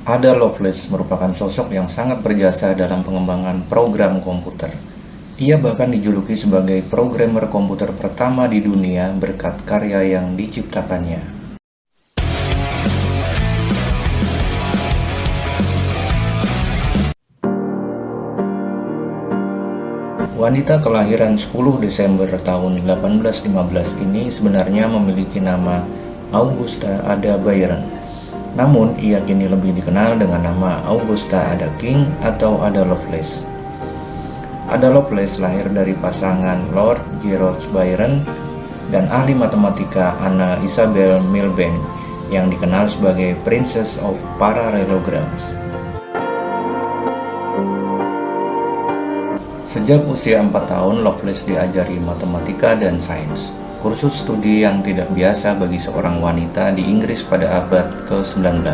Ada Lovelace merupakan sosok yang sangat berjasa dalam pengembangan program komputer. Ia bahkan dijuluki sebagai programmer komputer pertama di dunia berkat karya yang diciptakannya. Wanita kelahiran 10 Desember tahun 1815 ini sebenarnya memiliki nama Augusta Ada Byron. Namun, ia kini lebih dikenal dengan nama Augusta Ada King atau Ada Lovelace. Ada Lovelace lahir dari pasangan Lord George Byron dan ahli matematika Anna Isabel Milbank yang dikenal sebagai Princess of Parallelograms. Sejak usia 4 tahun, Lovelace diajari matematika dan sains, kursus studi yang tidak biasa bagi seorang wanita di Inggris pada abad ke-19.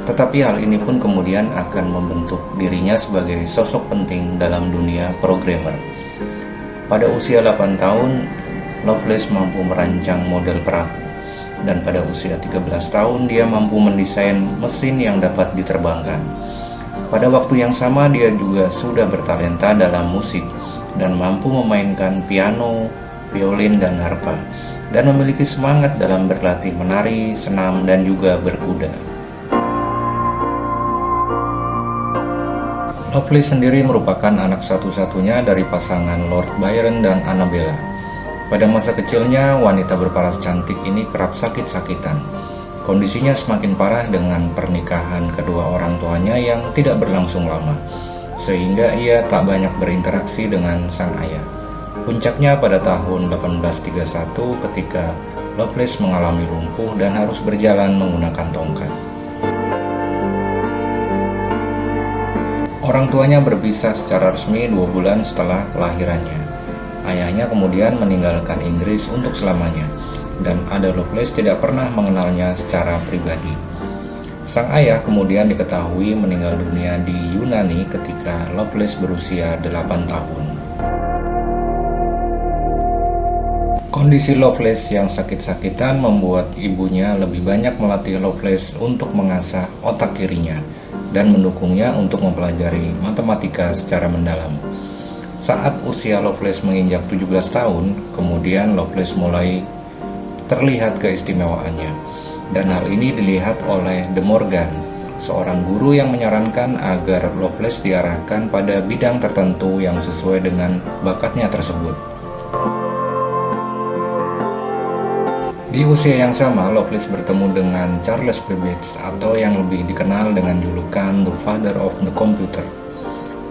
Tetapi hal ini pun kemudian akan membentuk dirinya sebagai sosok penting dalam dunia programmer. Pada usia 8 tahun, Lovelace mampu merancang model perahu, dan pada usia 13 tahun dia mampu mendesain mesin yang dapat diterbangkan. Pada waktu yang sama dia juga sudah bertalenta dalam musik dan mampu memainkan piano, violin, dan harpa, dan memiliki semangat dalam berlatih menari, senam, dan juga berkuda. Lovelace sendiri merupakan anak satu-satunya dari pasangan Lord Byron dan Annabella. Pada masa kecilnya, wanita berparas cantik ini kerap sakit-sakitan. Kondisinya semakin parah dengan pernikahan kedua orang tuanya yang tidak berlangsung lama, sehingga ia tak banyak berinteraksi dengan sang ayah. Puncaknya pada tahun 1831 ketika Lovelace mengalami lumpuh dan harus berjalan menggunakan tongkat. Orang tuanya berpisah secara resmi 2 bulan setelah kelahirannya. Ayahnya kemudian meninggalkan Inggris untuk selamanya, dan Ada Lovelace tidak pernah mengenalnya secara pribadi. Sang ayah kemudian diketahui meninggal dunia di Yunani ketika Lovelace berusia 8 tahun. Kondisi Lovelace yang sakit-sakitan membuat ibunya lebih banyak melatih Lovelace untuk mengasah otak kirinya dan mendukungnya untuk mempelajari matematika secara mendalam. Saat usia Lovelace menginjak 17 tahun, kemudian Lovelace mulai terlihat keistimewaannya, dan hal ini dilihat oleh De Morgan, seorang guru yang menyarankan agar Lovelace diarahkan pada bidang tertentu yang sesuai dengan bakatnya tersebut. Di usia yang sama, Lovelace bertemu dengan Charles Babbage atau yang lebih dikenal dengan julukan The Father of the Computer.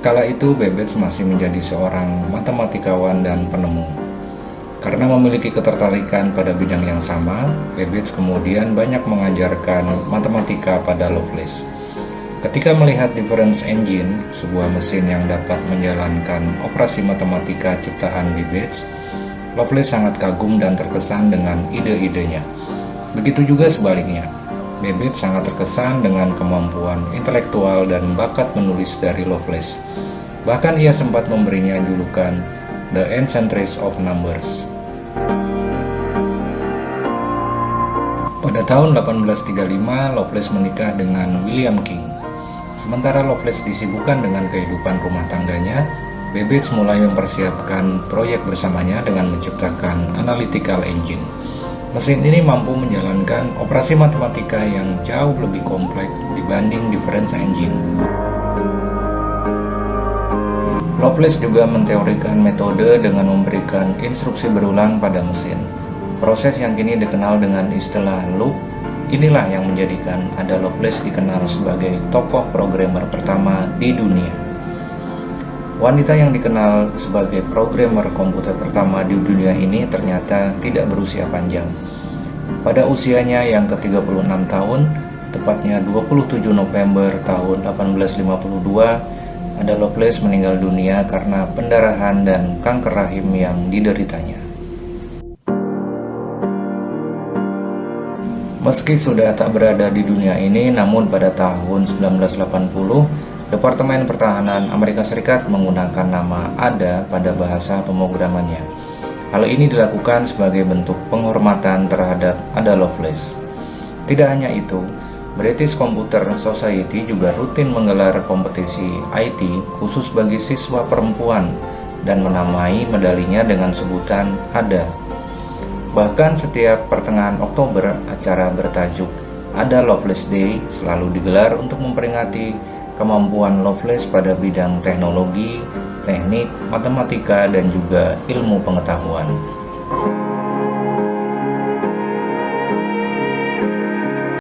Kala itu Babbage masih menjadi seorang matematikawan dan penemu. Karena memiliki ketertarikan pada bidang yang sama, Babbage kemudian banyak mengajarkan matematika pada Lovelace. Ketika melihat difference engine, sebuah mesin yang dapat menjalankan operasi matematika ciptaan Babbage, Lovelace sangat kagum dan terkesan dengan ide-idenya. Begitu juga sebaliknya, Babbage sangat terkesan dengan kemampuan intelektual dan bakat menulis dari Lovelace. Bahkan ia sempat memberinya julukan The Enchantress of Numbers. Pada tahun 1835, Lovelace menikah dengan William King. Sementara Lovelace disibukkan dengan kehidupan rumah tangganya, Babbage mulai mempersiapkan proyek bersamanya dengan menciptakan analytical engine. Mesin ini mampu menjalankan operasi matematika yang jauh lebih kompleks dibanding difference engine. Lovelace juga menteorikan metode dengan memberikan instruksi berulang pada mesin. Proses yang kini dikenal dengan istilah loop, inilah yang menjadikan Ada Lovelace dikenal sebagai tokoh programmer pertama di dunia. Wanita yang dikenal sebagai programmer komputer pertama di dunia ini ternyata tidak berusia panjang. Pada usianya yang ke-36 tahun, tepatnya 27 November tahun 1852, Ada Lovelace meninggal dunia karena pendarahan dan kanker rahim yang dideritanya. Meski sudah tak berada di dunia ini, namun pada tahun 1980, Departemen Pertahanan Amerika Serikat menggunakan nama Ada pada bahasa pemrogramannya. Hal ini dilakukan sebagai bentuk penghormatan terhadap Ada Lovelace. Tidak hanya itu, British Computer Society juga rutin menggelar kompetisi IT khusus bagi siswa perempuan dan menamai medalinya dengan sebutan ADA. Bahkan setiap pertengahan Oktober, acara bertajuk Ada Loveless Day selalu digelar untuk memperingati kemampuan Loveless pada bidang teknologi, teknik, matematika, dan juga ilmu pengetahuan.